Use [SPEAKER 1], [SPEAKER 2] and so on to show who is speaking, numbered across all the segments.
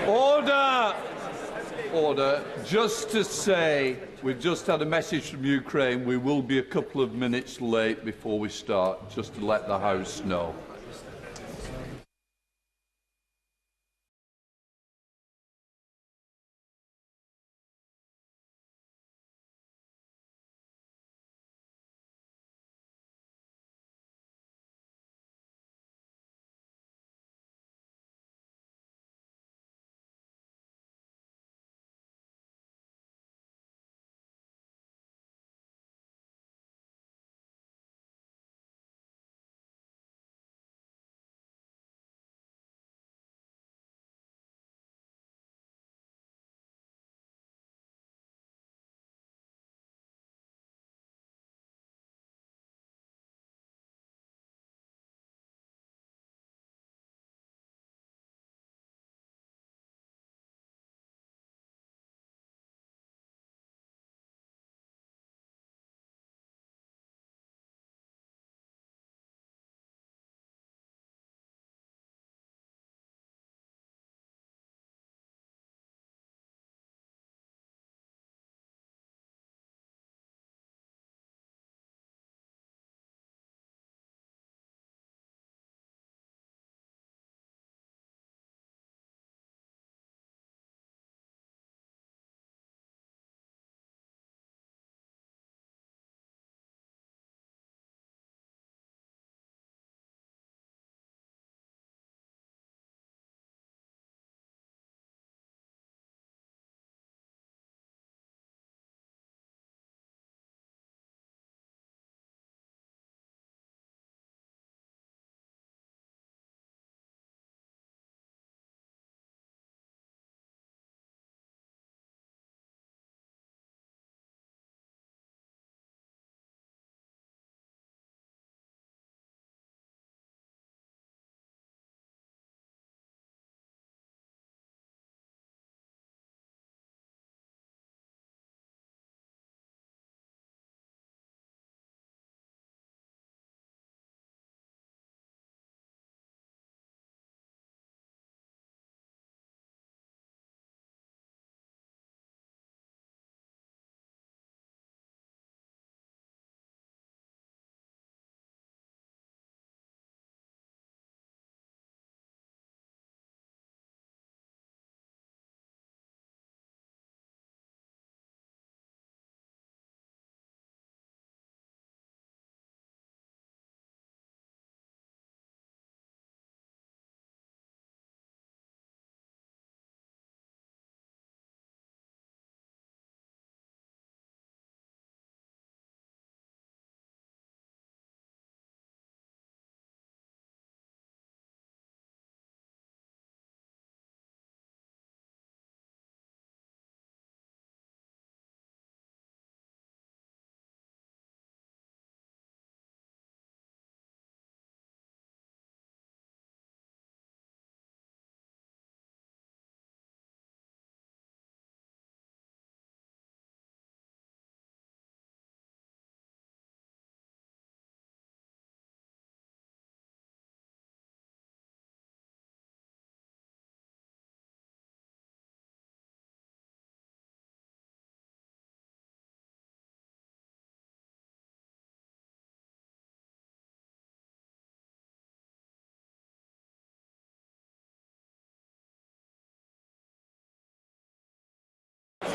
[SPEAKER 1] Order! Order. Just to say, we've just had a message from Ukraine. We will be a couple of minutes late before we start, just to let the House know.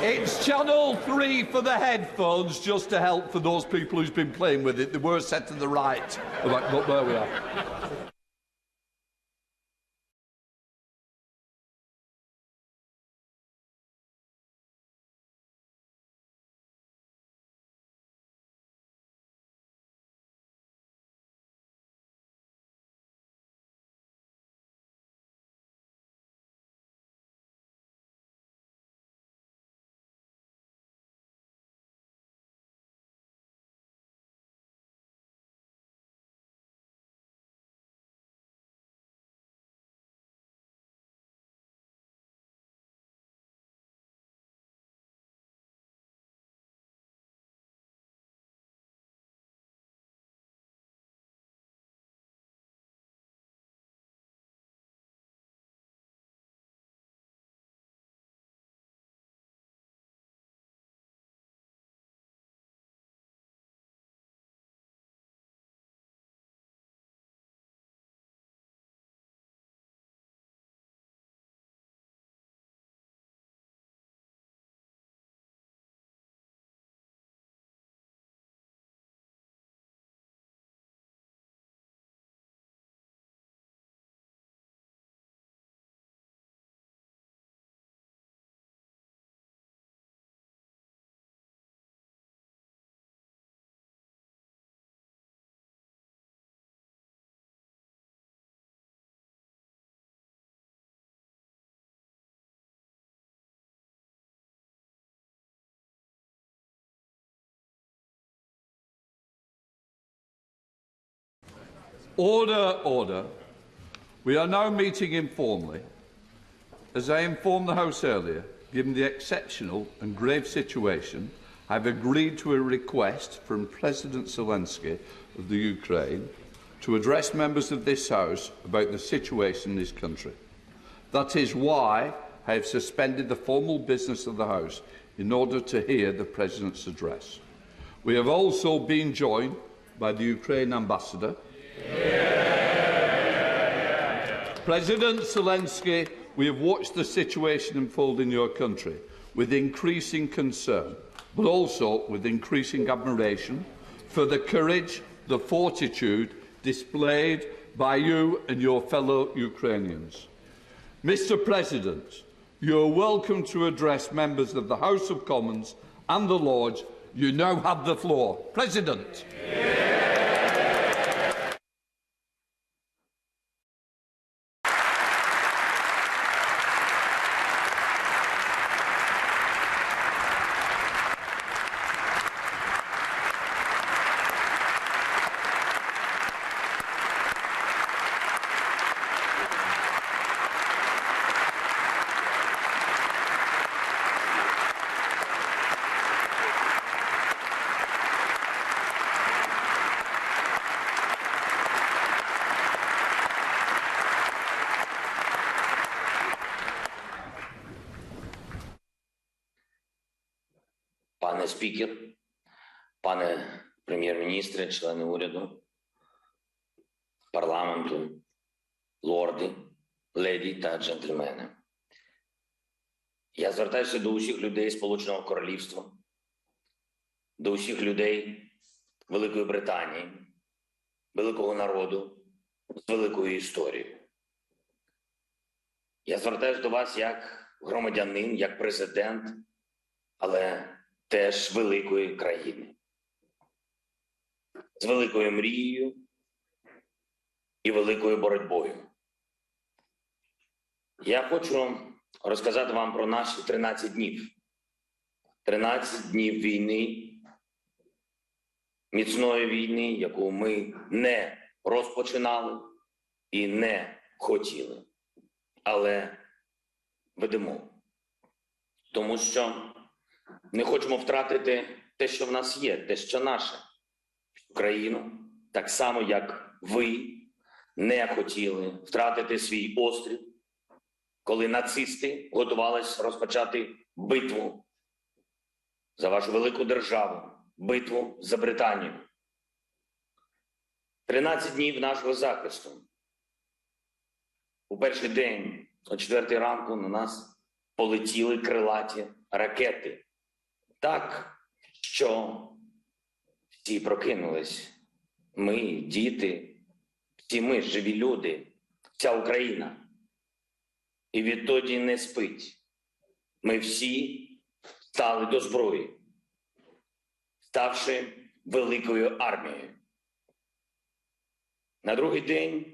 [SPEAKER 1] It's channel 3 for the headphones, just to help for those people who's been playing with it. They were set to the right. But there we are. Order, order. We are now meeting informally. As I informed the House earlier, given the exceptional and grave situation, I have agreed to a request from President Zelensky of the Ukraine to address members of this House about the situation in his country. That is why I have suspended the formal business of the House in order to hear the President's address. We have also been joined by the Ukraine Ambassador. President Zelensky, we have watched the situation unfold in your country with increasing concern, but also with increasing admiration for the courage, the fortitude displayed by you and your fellow Ukrainians. Mr. President, you are welcome to address members of the House of Commons and the Lords. You now have the floor. President.
[SPEAKER 2] Пане спікер, пане прем'єр-міністре, члени уряду, парламенту, лорди, леді та джентльмени. Я звертаюся до усіх людей Сполученого Королівства, до усіх людей Великої Британії, великого народу з великою історією. Я звертаюся до вас як громадянин, як президент, але теж великої країни. З великою мрією і великою боротьбою. Я хочу розказати вам про наші 13 днів. 13 днів війни, міцної війни, яку ми не розпочинали і не хотіли, але ведемо. Тому що не хочемо втратити те, що в нас є, те, що наше. Україну, так само, як ви не хотіли втратити свій острів, коли нацисти готувалися розпочати битву за вашу велику державу, битву за Британію. 13 днів нашого захисту. У перший день, о 4 ранку, на нас полетіли крилаті ракети. Так, що всі прокинулись. Ми, діти, всі ми, живі люди, вся Україна. І відтоді не спить. Ми всі стали до зброї, ставши великою армією. На другий день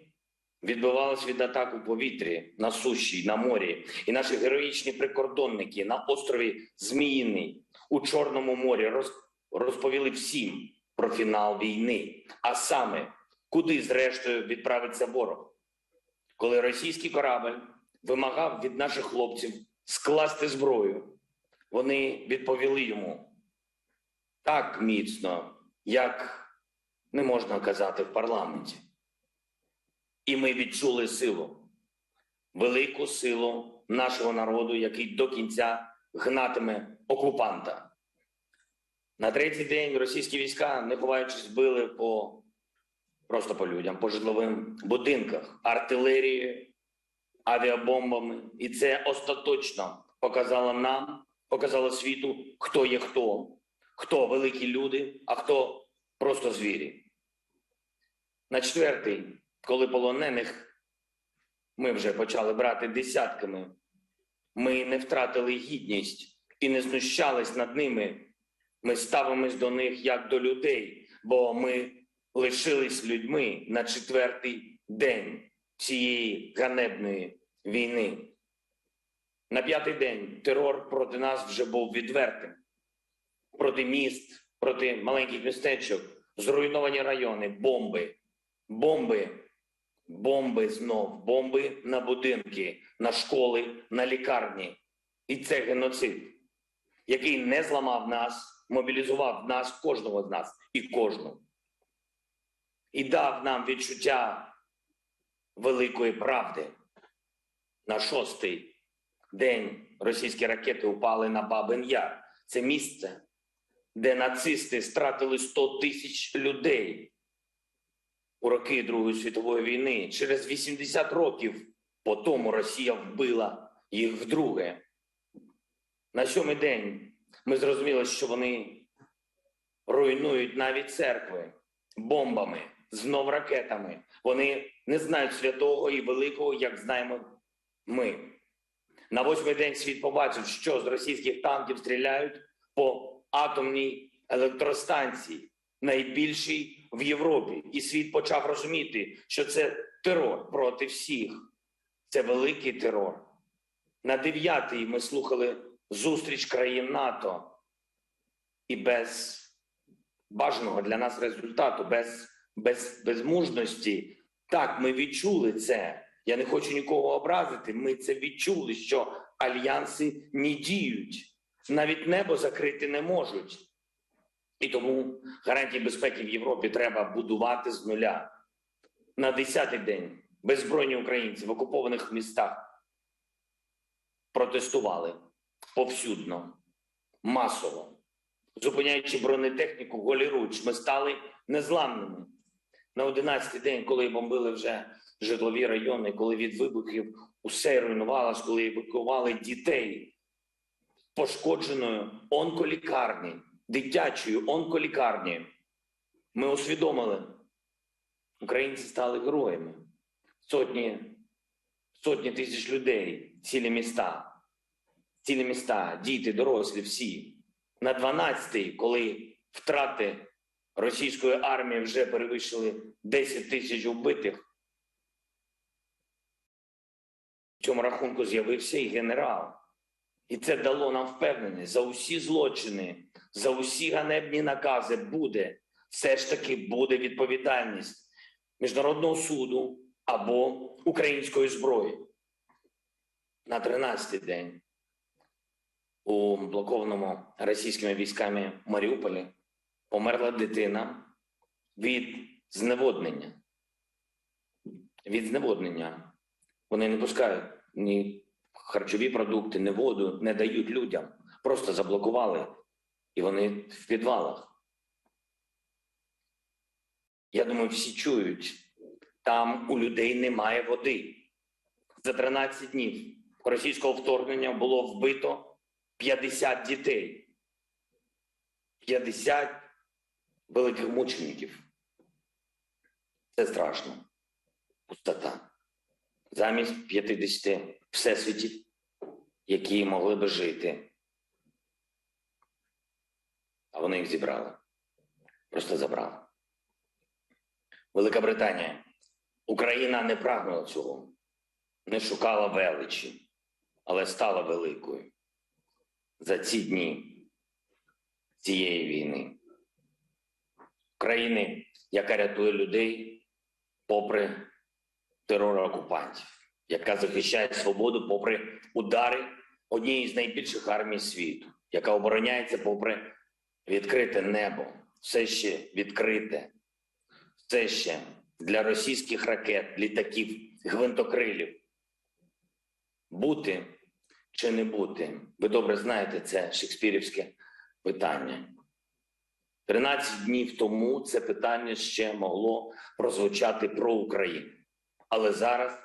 [SPEAKER 2] відбивалась від атак у повітрі, на суші, на морі. І наші героїчні прикордонники на острові Зміїний у Чорному морі розповіли всім про фінал війни. А саме, куди зрештою відправиться ворог. Коли російський корабль вимагав від наших хлопців скласти зброю, вони відповіли йому так міцно, як не можна казати в парламенті. І ми відчули силу, велику силу нашого народу, який до кінця гнатиме окупанта. На третій день російські війська, не ховаючись, били просто по людям, по житловим будинках, артилерією, авіабомбами. І це остаточно показало нам, показало світу, хто є хто великі люди, а хто просто звірі. На четвертий, коли полонених ми вже почали брати десятками, ми не втратили гідність і не знущались над ними. Ми ставимось до них як до людей, бо ми лишились людьми на четвертий день цієї ганебної війни. На п'ятий день терор проти нас вже був відвертим. Проти міст, проти маленьких містечок, зруйновані райони, бомби. Бомби знов, бомби на будинки, на школи, на лікарні. І це геноцид, який не зламав нас, мобілізував нас, кожного з нас і кожну. І дав нам відчуття великої правди. На 6-й день російські ракети упали на Бабин Яр. Це місце, де нацисти стратили 100 тисяч людей у роки Другої світової війни. Через 80 років по тому Росія вбила їх вдруге. На 7-й день ми зрозуміли, що вони руйнують навіть церкви бомбами, знов ракетами. Вони не знають святого і великого, як знаємо ми. На 8-й день світ побачив, що з російських танків стріляють по атомній електростанції, найбільшій в Європі. І світ почав розуміти, що це терор проти всіх. Це великий терор. На 9-й ми слухали зустріч країн НАТО. І без бажаного для нас результату, без мужності. Так, ми відчули це. Я не хочу нікого образити. Ми це відчули, що альянси не діють. Навіть небо закрити не можуть. І тому гарантії безпеки в Європі треба будувати з нуля. На 10-й день беззбройні українці в окупованих містах протестували повсюдно, масово. Зупиняючи бронетехніку голіруч, ми стали незламними. На 11-й день, коли бомбили вже житлові райони, коли від вибухів усе руйнувалось, коли евакуювали дітей пошкодженої онколікарні, дитячої онколікарні, ми усвідомили, українці стали героями. Сотні тисяч людей, цілі міста, діти, дорослі, всі. На 12-й, коли втрати російської армії вже перевищили 10 тисяч вбитих, в цьому рахунку з'явився і генерал. І це дало нам впевненість, за усі злочини, за усі ганебні накази все ж таки буде відповідальність Міжнародного суду або української зброї. На 13-й день у блокованому російськими військами Маріуполі померла дитина від зневоднення. Від зневоднення. Вони не пускають ні харчові продукти, ні воду, не дають людям. Просто заблокували. І вони в підвалах. Я думаю, всі чують, там у людей немає води. За 13 днів російського вторгнення було вбито 50 дітей. 50 великих мучеників. Це страшно. Пустота. Замість 50 всесвітів, які могли би жити. А вони їх зібрали. Просто забрали. Велика Британія. Україна не прагнула цього. Не шукала величі, але стала великою. За ці дні цієї війни. України, яка рятує людей попри терор окупантів, яка захищає свободу попри удари однієї з найбільших армій світу, яка обороняється попри відкрите небо, все ще відкрите, все ще для російських ракет, літаків, гвинтокрилів. Бути чи не бути? Ви добре знаєте, це шекспірівське питання. 13 днів тому це питання ще могло прозвучати про Україну. Але зараз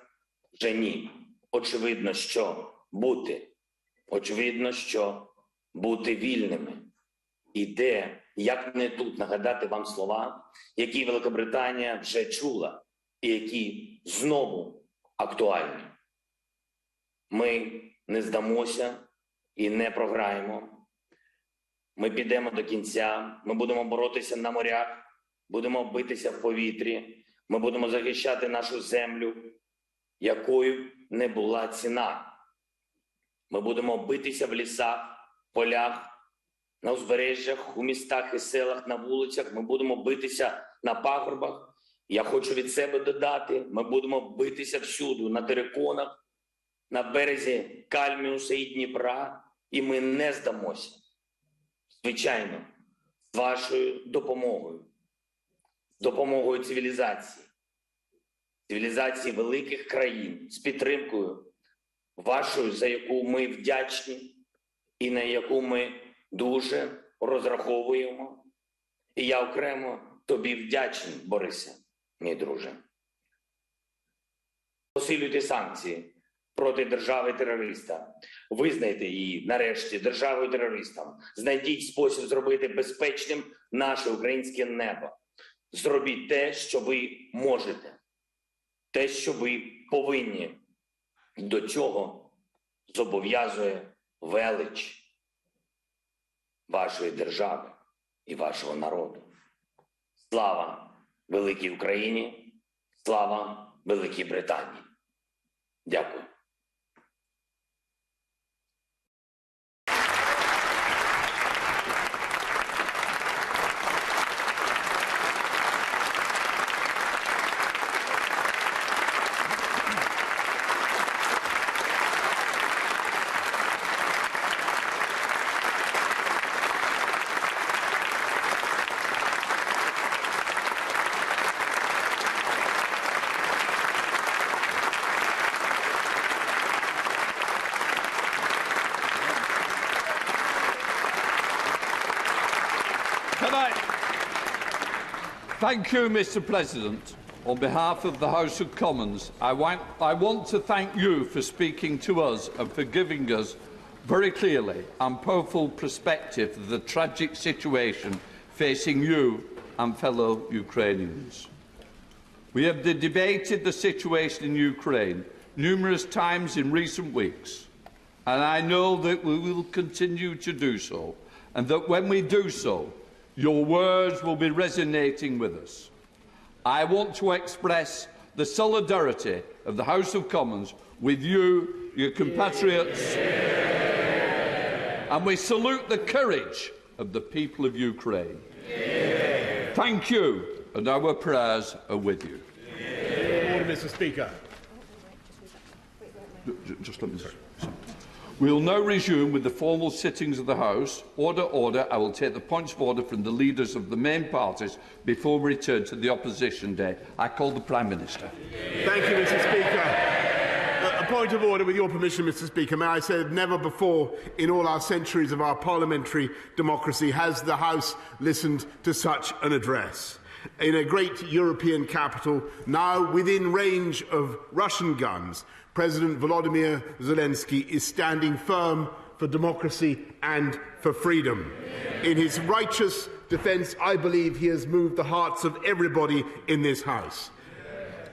[SPEAKER 2] вже ні. Очевидно, що бути. Очевидно, що бути вільними. І де, як не тут, нагадати вам слова, які Великобританія вже чула і які знову актуальні. Ми не здамося і не програємо. Ми підемо до кінця, ми будемо боротися на морях, будемо битися в повітрі, ми будемо захищати нашу землю, якою не була ціна. Ми будемо битися в лісах, полях, на узбережжях, у містах і селах, на вулицях. Ми будемо битися на пагорбах Я хочу від себе додати, ми будемо битися всюди, на териконах, на березі Кальміуса і Дніпра, і ми не здамося. Звичайно, з вашою допомогою цивілізації великих країн, з підтримкою вашою, за яку ми вдячні і на яку ми дуже розраховуємо. І я окремо тобі вдячний, Борисе, мій друже. Посилюйте санкції проти держави-терориста. Визнайте її, нарешті, державою-терористом. Знайдіть спосіб зробити безпечним наше українське небо. Зробіть те, що ви можете. Те, що ви повинні. До чого зобов'язує велич вашої держави і вашого народу. Слава великій Україні! Слава Великій Британії! Дякую.
[SPEAKER 1] Thank you, Mr. President. On behalf of the House of Commons, I want to thank you for speaking to us and for giving us very clearly and powerful perspective of the tragic situation facing you and fellow Ukrainians. We have debated the situation in Ukraine numerous times in recent weeks, and I know that we will continue to do so, and that when we do so, your words will be resonating with us. I want to express the solidarity of the House of Commons with you, your compatriots, and we salute the courage of the people of Ukraine. Thank you, and our prayers are with you.
[SPEAKER 3] Order, Mr. Speaker.
[SPEAKER 1] Just let me say. We will now resume with the formal sittings of the House. Order, order. I will take the points of order from the leaders of the main parties before we return to the opposition day. I call the Prime Minister.
[SPEAKER 3] Thank you, Mr. Speaker. A point of order, with your permission, Mr. Speaker. May I say that never before in all our centuries of our parliamentary democracy has the House listened to such an address. In a great European capital, now within range of Russian guns, President Volodymyr Zelensky is standing firm for democracy and for freedom. In his righteous defence, I believe he has moved the hearts of everybody in this House.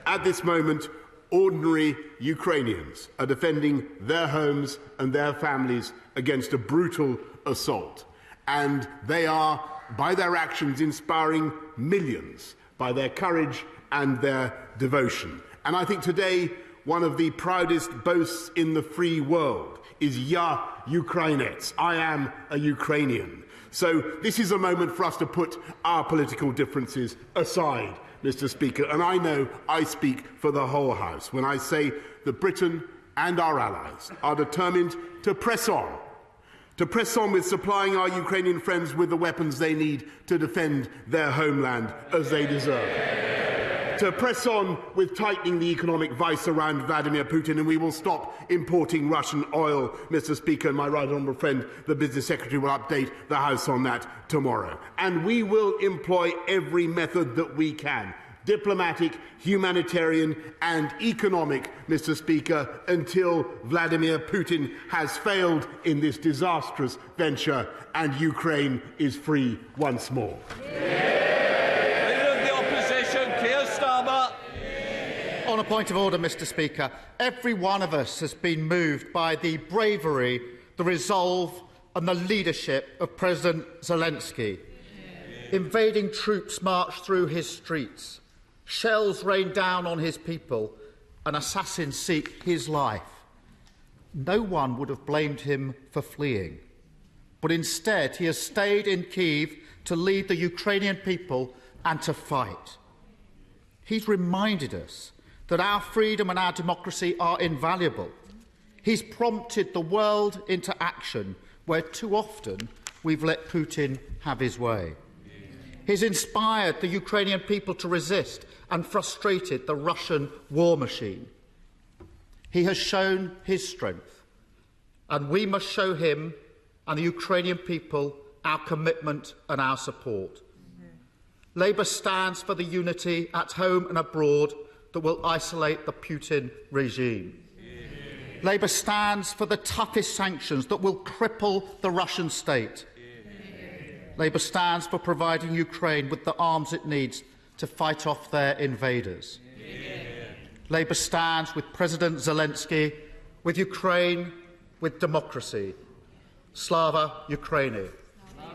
[SPEAKER 3] At this moment, ordinary Ukrainians are defending their homes and their families against a brutal assault. And they are, by their actions, inspiring millions by their courage and their devotion. And I think today, one of the proudest boasts in the free world is "Ya Ukrainets." I am a Ukrainian. So this is a moment for us to put our political differences aside, Mr. Speaker, and I know I speak for the whole House when I say that Britain and our allies are determined to press on with supplying our Ukrainian friends with the weapons they need to defend their homeland as they deserve. To press on with tightening the economic vice around Vladimir Putin, and we will stop importing Russian oil, Mr. Speaker, and my right honourable friend, the Business Secretary, will update the House on that tomorrow. And we will employ every method that we can, diplomatic, humanitarian and economic, Mr. Speaker, until Vladimir Putin has failed in this disastrous venture and Ukraine is free once more.
[SPEAKER 4] On a point of order, Mr. Speaker, every one of us has been moved by the bravery, the resolve and the leadership of President Zelensky. Invading troops marched through his streets, shells rained down on his people, and assassins seek his life. No one would have blamed him for fleeing, but instead he has stayed in Kyiv to lead the Ukrainian people and to fight. he's reminded us that our freedom and our democracy are invaluable. He's prompted the world into action where too often we've let Putin have his way. He's inspired the Ukrainian people to resist and frustrated the Russian war machine. He has shown his strength, and we must show him and the Ukrainian people our commitment and our support. Labour stands for the unity at home and abroad that will isolate the Putin regime. Labour stands for the toughest sanctions that will cripple the Russian state. Labour stands for providing Ukraine with the arms it needs to fight off their invaders. Labour stands with President Zelensky, with Ukraine, with democracy. Slava Ukraini.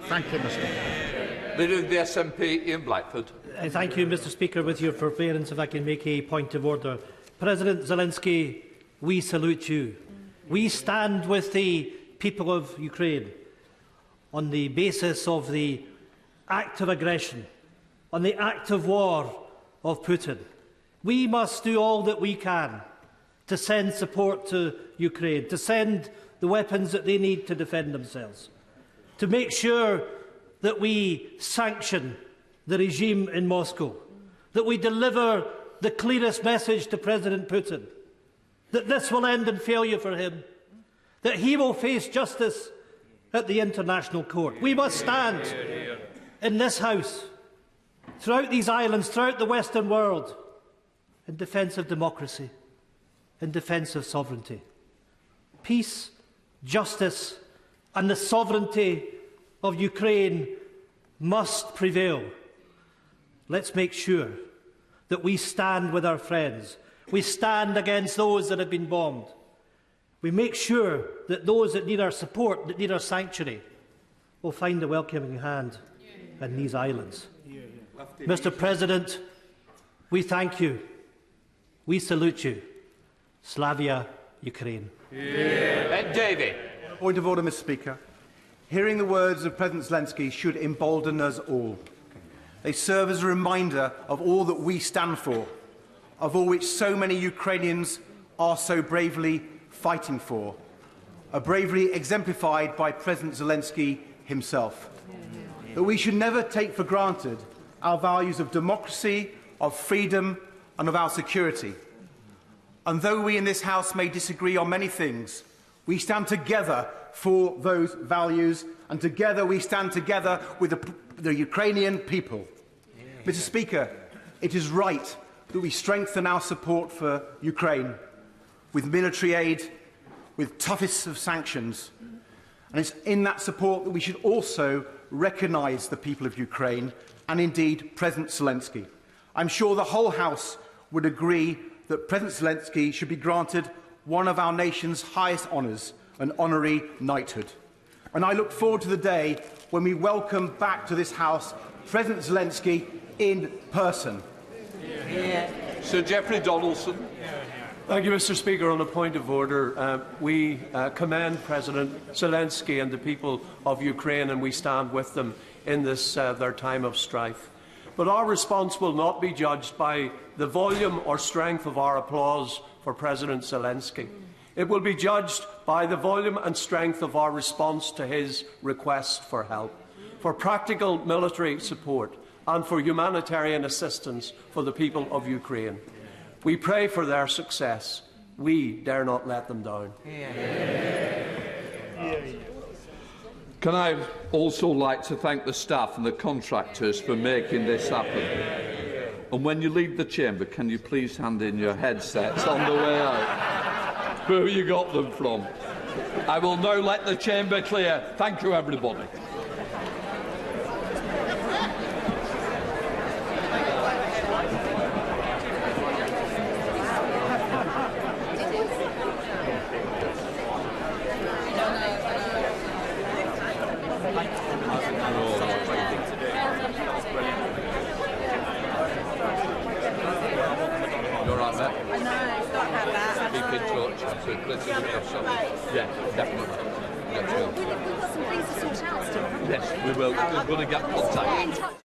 [SPEAKER 4] Thank you, Mr. Speaker.
[SPEAKER 1] Leader of the SNP, Ian Blackford.
[SPEAKER 5] Thank you, Mr. Speaker. With your forbearance, if I can make a point of order. President Zelensky, we salute you. We stand with the people of Ukraine on the basis of the act of aggression, on the act of war of Putin. We must do all that we can to send support to Ukraine, to send the weapons that they need to defend themselves, to make sure that we sanction the regime in Moscow, that we deliver the clearest message to President Putin, that this will end in failure for him, that he will face justice at the International Court. We must stand in this House, throughout these islands, throughout the Western world, in defence of democracy, in defence of sovereignty. Peace, justice and the sovereignty of Ukraine must prevail. Let's make sure that we stand with our friends. We stand against those that have been bombed. We make sure that those that need our support, that need our sanctuary, will find a welcoming hand in these islands. Mr. President, we thank you. We salute you. Slavia Ukraine.
[SPEAKER 1] David.
[SPEAKER 6] Point of order, Mr. Speaker. Hearing the words of President Zelensky should embolden us all. They serve as a reminder of all that we stand for, of all which so many Ukrainians are so bravely fighting for, a bravery exemplified by President Zelensky himself. That we should never take for granted our values of democracy, of freedom and of our security. And though we in this House may disagree on many things, we stand together for those values, and together we stand together with the Ukrainian people. Mr. Speaker, it is right that we strengthen our support for Ukraine with military aid, with toughest of sanctions. And it's in that support that we should also recognise the people of Ukraine and indeed President Zelensky. I'm sure the whole House would agree that President Zelensky should be granted one of our nation's highest honours, an honorary knighthood. And I look forward to the day when we welcome back to this House President Zelensky in person.
[SPEAKER 1] Sir Geoffrey Donaldson.
[SPEAKER 7] Thank you, Mr. Speaker. On a point of order, we commend President Zelensky and the people of Ukraine, and we stand with them in this their time of strife. But our response will not be judged by the volume or strength of our applause for President Zelensky. It will be judged by the volume and strength of our response to his request for help, for practical military support and for humanitarian assistance for the people of Ukraine. We pray for their success. We dare not let them down.
[SPEAKER 1] Can I also like to thank the staff and the contractors for making this happen? And when you leave the chamber, can you please hand in your headsets on the way out? Where you got them from? I will now let the chamber clear. Thank you, everybody. Yeah, definitely. We've got some things to sort out still, haven't we? Yes, we will. We're going to get contact.